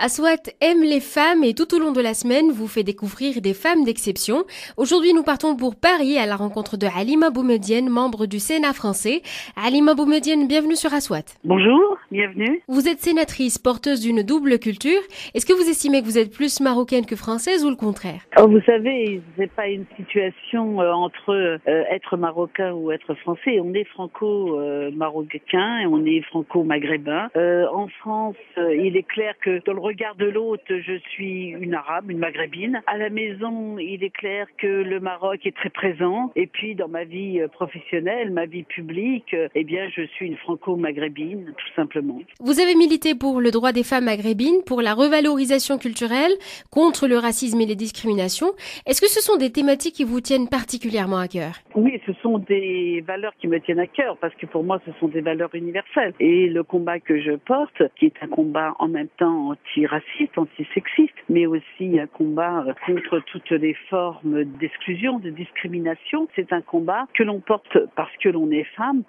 Aswat aime les femmes et tout au long de la semaine vous fait découvrir des femmes d'exception. Aujourd'hui, nous partons pour Paris à la rencontre de Halima Boumedienne, membre du Sénat français. Halima Boumedienne, bienvenue sur Aswat. Bonjour, bienvenue. Vous êtes sénatrice, porteuse d'une double culture. Est-ce que vous estimez que vous êtes plus marocaine que française ou le contraire? Vous savez, c'est pas une situation entre être marocain ou être français. On est franco-marocain et on est franco-maghrébin. En France, il est clair que dans le regard de l'autre, je suis une arabe, une maghrébine. À la maison, il est clair que le Maroc est très présent. Et puis, dans ma vie professionnelle, ma vie publique, eh bien, je suis une franco-maghrébine, tout simplement. Vous avez milité pour le droit des femmes maghrébines, pour la revalorisation culturelle, contre le racisme et les discriminations. Est-ce que ce sont des thématiques qui vous tiennent particulièrement à cœur? Oui, ce sont des valeurs qui me tiennent à cœur parce que pour moi, ce sont des valeurs universelles. Et le combat que je porte, qui est un combat en même temps antiraciste, antisexiste, mais aussi un combat contre toutes les formes d'exclusion, de discrimination, c'est un combat que l'on porte parce que l'on est femme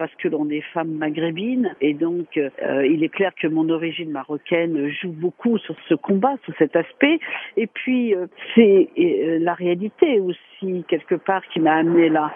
maghrébine. Et donc, il est clair que mon origine marocaine joue beaucoup sur ce combat, sur cet aspect. Et puis, c'est la réalité aussi, quelque part, qui m'a amenée là.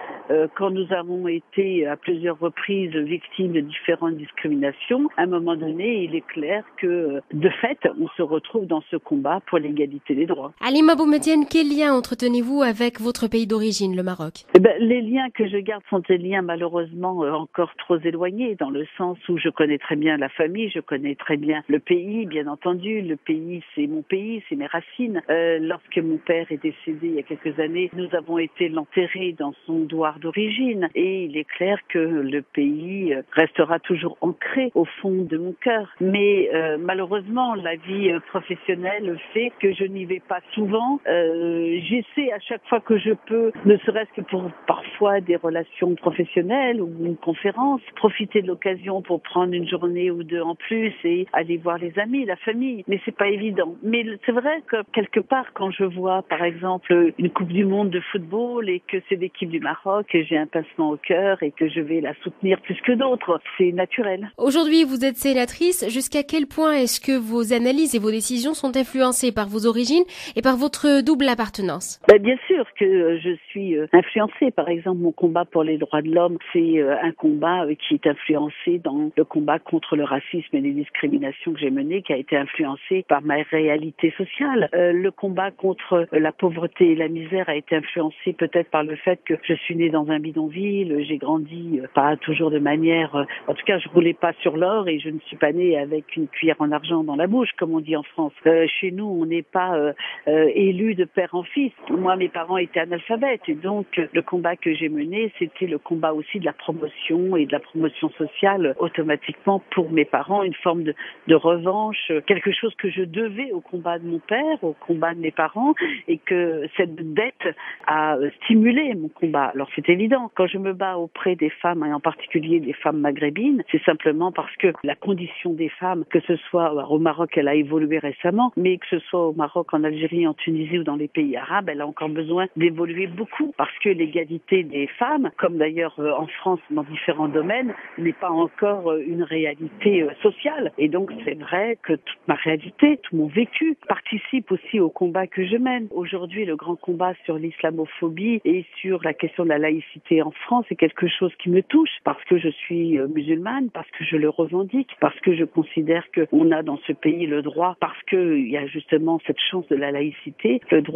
Quand nous avons été à plusieurs reprises victimes de différentes discriminations, à un moment donné, il est clair que, de fait, on se retrouve dans ce combat pour l'égalité des droits. Halima Boumedienne, quel lien entretenez-vous avec votre pays d'origine, le Maroc? Les liens que je garde sont des liens malheureusement encore trop éloignés, dans le sens où je connais très bien la famille, je connais très bien le pays, bien entendu. Le pays, c'est mon pays, c'est mes racines. Lorsque mon père est décédé il y a quelques années, nous avons été l'enterrer dans son douar d'origine. Et il est clair que le pays restera toujours ancré au fond de mon cœur. Mais malheureusement, la vie professionnelle fait que je n'y vais pas souvent. J'essaie à chaque fois que je peux, ne serait-ce que pour parfois des relations professionnelles ou une conférence, profiter de l'occasion pour prendre une journée ou deux en plus et aller voir les amis, la famille. Mais c'est pas évident. Mais c'est vrai que quelque part, quand je vois par exemple une Coupe du Monde de football et que c'est l'équipe du Maroc, et j'ai un pincement au cœur et que je vais la soutenir plus que d'autres, c'est naturel. Aujourd'hui, vous êtes sénatrice. Jusqu'à quel point est-ce que vos analyses et vos décisions sont influencées par vos origines et par votre double appartenance? Bien sûr que je suis influencée. Par exemple, mon combat pour les droits de l'homme, c'est un combat qui est influencé dans le combat contre le racisme et les discriminations que j'ai mené, qui a été influencé par ma réalité sociale. Le combat contre la pauvreté et la misère a été influencé peut-être par le fait que je suis née dans un bidonville, j'ai grandi pas toujours de manière... en tout cas, je roulais pas sur l'or et je ne suis pas née avec une cuillère en argent dans la bouche, comme on dit en France. Chez nous, on n'est pas élu de père en fils. Moi, mes parents étaient analphabètes et donc le combat que j'ai mené, c'était le combat aussi de la promotion et de la promotion sociale automatiquement pour mes parents, une forme de revanche, quelque chose que je devais au combat de mon père, au combat de mes parents, et que cette dette a stimulé mon combat. Alors c'est évident, quand je me bats auprès des femmes, et en particulier des femmes maghrébines, c'est simplement parce que la condition des femmes, que ce soit au Maroc, elle a évolué récemment, mais que ce soit au Maroc, en Algérie, en Tunisie ou dans les pays arabes, elle a encore besoin d'évoluer beaucoup, parce que l'égalité des femmes, comme d'ailleurs en France dans différents domaines, n'est pas encore une réalité sociale. Et donc c'est vrai que toute ma réalité, tout mon vécu participe aussi au combat que je mène. Aujourd'hui, le grand combat sur l'islamophobie et sur la question de la laïcité en France est quelque chose qui me touche, parce que je suis musulmane, parce que je le revendique, parce que je considère qu'on a dans ce pays le droit, parce qu'il y a justement cette chance de la laïcité, le droit